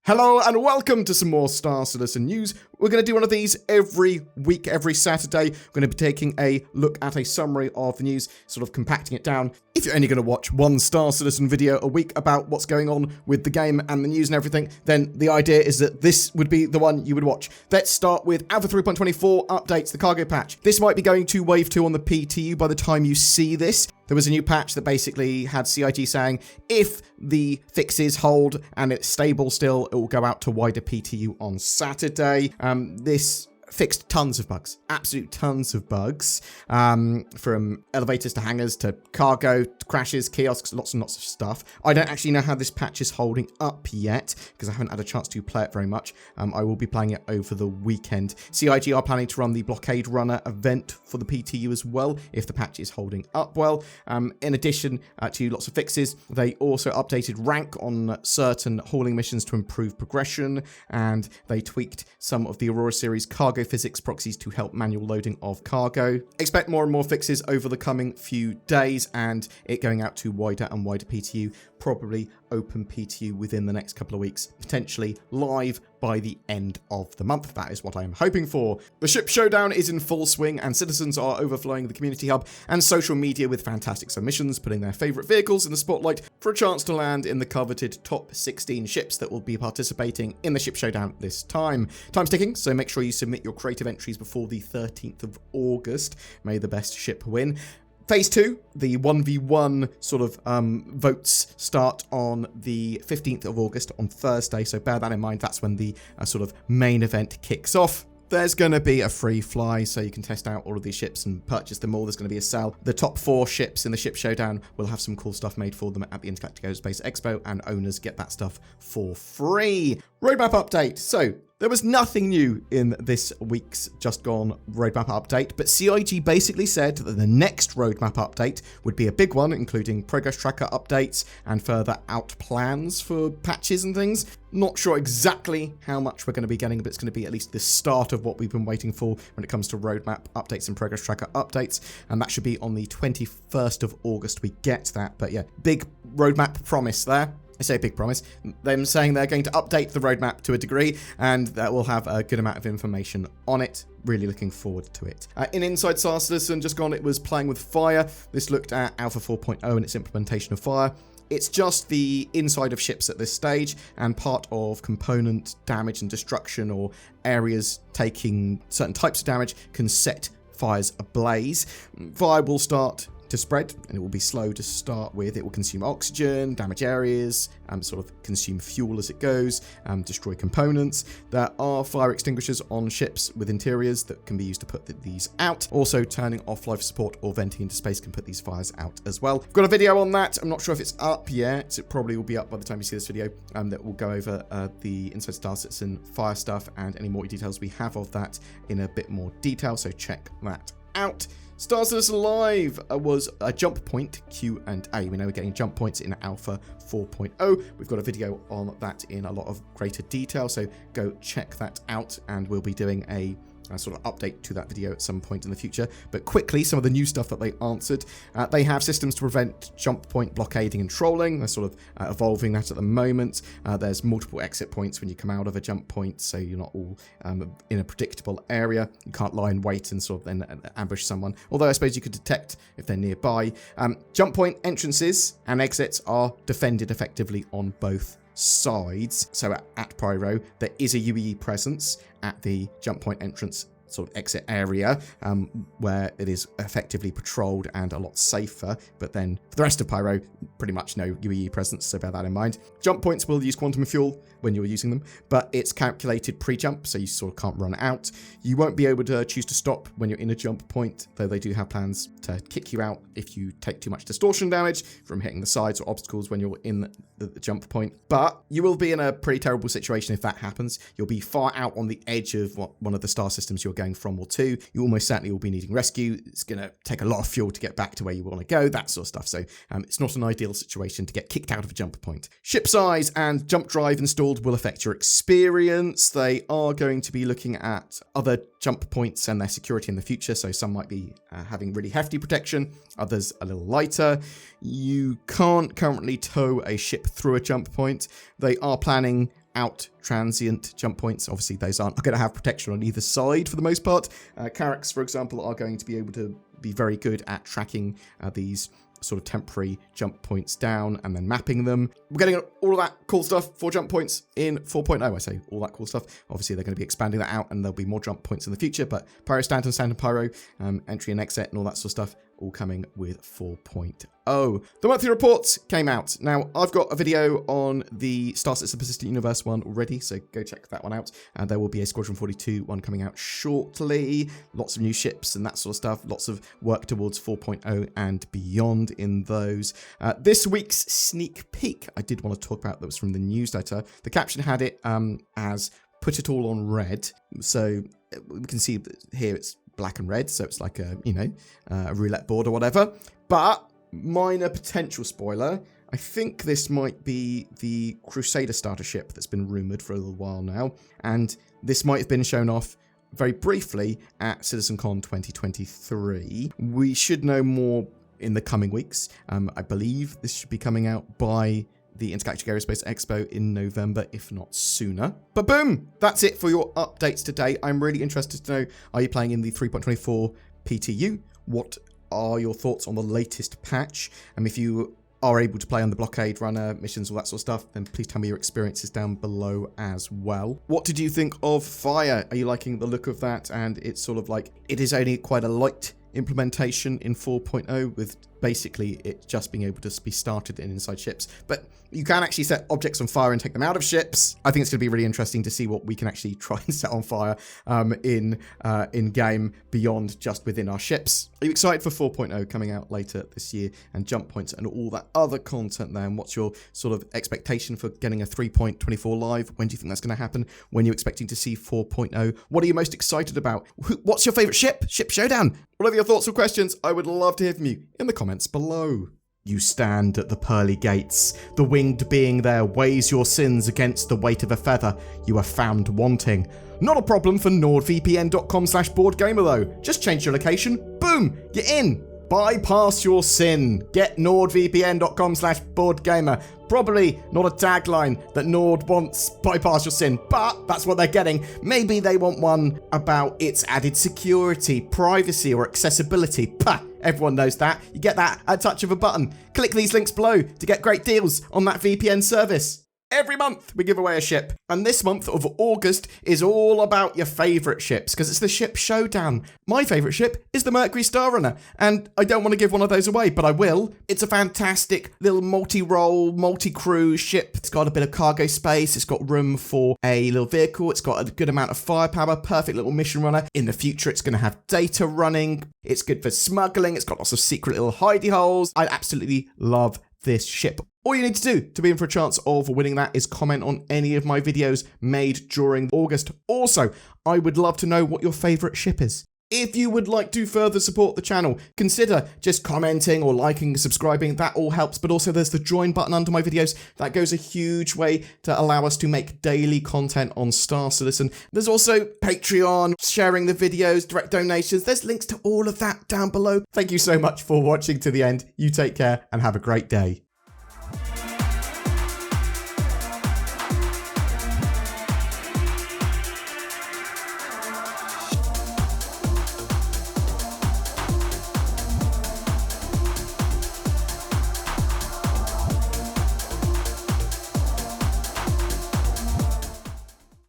Hello and welcome to some more Star Citizen news. We're going to do one of these every week, every Saturday. We're going to be taking a look at a summary of the news, sort of compacting it down. If you're only going to watch one Star Citizen video a week about what's going on with the game and the news and everything, then the idea is that this would be the one you would watch. Let's start with Alpha 3.24 updates, the cargo patch. This might be going to Wave 2 on the PTU by the time you see this. There was a new patch that basically had CIG saying if the fixes hold and it's stable still, it will go out to wider PTU on Saturday. This fixed tons of bugs, absolute tons of bugs, from elevators to hangars to cargo, to crashes, kiosks, lots and lots of stuff. I don't actually know how this patch is holding up yet because I haven't had a chance to play it very much. I will be playing it over the weekend. CIG are planning to run the Blockade Runner event for the PTU as well if the patch is holding up well. In addition to lots of fixes, they also updated rank on certain hauling missions to improve progression, and they tweaked some of the Aurora series cargo physics proxies to help manual loading of cargo. Expect more and more fixes over the coming few days and it going out to wider and wider PTU, probably open PTU within the next couple of weeks, potentially live by the end of the month. That is what I am hoping for. The ship showdown is in full swing and citizens are overflowing the community hub and social media with fantastic submissions, putting their favourite vehicles in the spotlight for a chance to land in the coveted top 16 ships that will be participating in the ship showdown this time. Time's ticking, so make sure you submit your creative entries before the 13th of August. May the best ship win. Phase 2, the 1v1 sort of votes start on the 15th of August on Thursday, so bear that in mind. That's when the sort of main event kicks off. There's going to be a free fly, so you can test out all of these ships and purchase them all. There's going to be a sale. The top 4 ships in the ship showdown will have some cool stuff made for them at the Intergalactic Aerospace Expo, and owners get that stuff for free. Roadmap update. So there was nothing new in this week's just gone roadmap update, but CIG basically said that the next roadmap update would be a big one, including progress tracker updates and further out plans for patches and things. Not sure exactly how much we're going to be getting, but it's going to be at least the start of what we've been waiting for when it comes to roadmap updates and progress tracker updates, and that should be on the 21st of August we get that. But yeah, big roadmap promise there. I say big promise. Them saying they're going to update the roadmap to a degree, and that will have a good amount of information on it. Really looking forward to it. In Inside Star Citizen, just gone, it was playing with fire. This looked at Alpha 4.0 and its implementation of fire. It's just the inside of ships at this stage, and part of component damage and destruction or areas taking certain types of damage can set fires ablaze. Fire will start to spread, and it will be slow to start with. It will consume oxygen, damage areas, sort of consume fuel as it goes, destroy components. There are fire extinguishers on ships with interiors that can be used to put these out. Also, turning off life support or venting into space can put these fires out as well. I've got a video on that. I'm not sure if it's up yet. It probably will be up by the time you see this video, that will go over the Inside Star Citizen fire stuff and any more details we have of that in a bit more detail, so check that out. Star Citizen Live was a jump point Q&A. We know we're getting jump points in Alpha 4.0. We've got a video on that in a lot of greater detail, so go check that out, and we'll be doing a sort of update to that video at some point in the future. But quickly, some of the new stuff that they answered. They have systems to prevent jump point blockading and trolling. They're sort of evolving that at the moment. There's multiple exit points when you come out of a jump point, so you're not all in a predictable area. You can't lie in wait and sort of then ambush someone, although I suppose you could detect if they're nearby. Jump point entrances and exits are defended effectively on both sides. So at Pyro, there is a UEE presence at the jump point entrance sort of exit area, where it is effectively patrolled and a lot safer. But then for the rest of Pyro, pretty much no UEE presence, so bear that in mind. Jump points will use quantum fuel when you're using them, but it's calculated pre-jump, so you sort of can't run out. You won't be able to choose to stop when you're in a jump point, though they do have plans to kick you out if you take too much distortion damage from hitting the sides or obstacles when you're in the jump point. But you will be in a pretty terrible situation if that happens. You'll be far out on the edge of one of the star systems you're going from or to. You almost certainly will be needing rescue. It's going to take a lot of fuel to get back to where you want to go, that sort of stuff. So it's not an ideal situation to get kicked out of a jump point. Ship size and jump drive installed will affect your experience. They are going to be looking at other jump points and their security in the future. So some might be having really hefty protection, others a little lighter. You can't currently tow a ship through a jump point. They are planning out transient jump points. Obviously, those aren't going to have protection on either side for the most part. Carracks, for example, are going to be able to be very good at tracking these sort of temporary jump points down and then mapping them. We're getting all of that cool stuff for jump points in 4.0. I say all that cool stuff. Obviously, they're going to be expanding that out and there'll be more jump points in the future, but Pyro Stand and Pyro, entry and exit and all that sort of stuff, all coming with 4.0. The monthly reports came out. Now, I've got a video on the Star Citizen Persistent Universe one already, so go check that one out. There will be a Squadron 42 one coming out shortly. Lots of new ships and that sort of stuff. Lots of work towards 4.0 and beyond in those. This week's sneak peek I did want to talk about that was from the newsletter. The caption had it as put it all on red. So we can see here it's black and red, so it's like a, a roulette board or whatever. But minor potential spoiler, I think this might be the Crusader starter ship that's been rumoured for a little while now, and this might have been shown off very briefly at CitizenCon 2023. We should know more in the coming weeks. I believe this should be coming out by the Intergalactic Aerospace Expo in November, if not sooner. But boom, that's it for your updates today. I'm really interested to know, are you playing in the 3.24 PTU? What are your thoughts on the latest patch? And if you are able to play on the blockade runner missions, all that sort of stuff, then please tell me your experiences down below as well. What did you think of Fire? Are you liking the look of that? And it's sort of like, it is only quite a light implementation in 4.0 with basically it just being able to be started in inside ships, but you can actually set objects on fire and take them out of ships. I think it's going to be really interesting to see what we can actually try and set on fire in game beyond just within our ships. Are you excited for 4.0 coming out later this year and jump points and all that other content there? And what's your sort of expectation for getting a 3.24 live? When do you think that's going to happen? When are you expecting to see 4.0? What are you most excited about? What's your favorite ship? Ship Showdown. Whatever your thoughts or questions, I would love to hear from you in the comments below. You stand at the pearly gates. The winged being there weighs your sins against the weight of a feather. You are found wanting. Not a problem for nordvpn.com/BoredGamer though. Just change your location. Boom, you're in. Bypass your sin. Get nordvpn.com/BoredGamer. Probably not a tagline that Nord wants, bypass your sin, but that's what they're getting. Maybe they want one about its added security, privacy, or accessibility. Pah, everyone knows that. You get that at a touch of a button. Click these links below to get great deals on that VPN service. Every month we give away a ship, and this month of August is all about your favourite ships, because it's the ship showdown. My favourite ship is the Mercury Star Runner, and I don't want to give one of those away, but I will. It's a fantastic little multi-role, multi-crew ship. It's got a bit of cargo space, it's got room for a little vehicle, it's got a good amount of firepower, perfect little mission runner. In the future it's going to have data running, it's good for smuggling, it's got lots of secret little hidey holes. I absolutely love this ship. All you need to do to be in for a chance of winning that is comment on any of my videos made during August. Also, I would love to know what your favourite ship is. If you would like to further support the channel, consider just commenting or liking, subscribing. That all helps. But also there's the join button under my videos. That goes a huge way to allow us to make daily content on Star Citizen. There's also Patreon, sharing the videos, direct donations. There's links to all of that down below. Thank you so much for watching to the end. You take care and have a great day.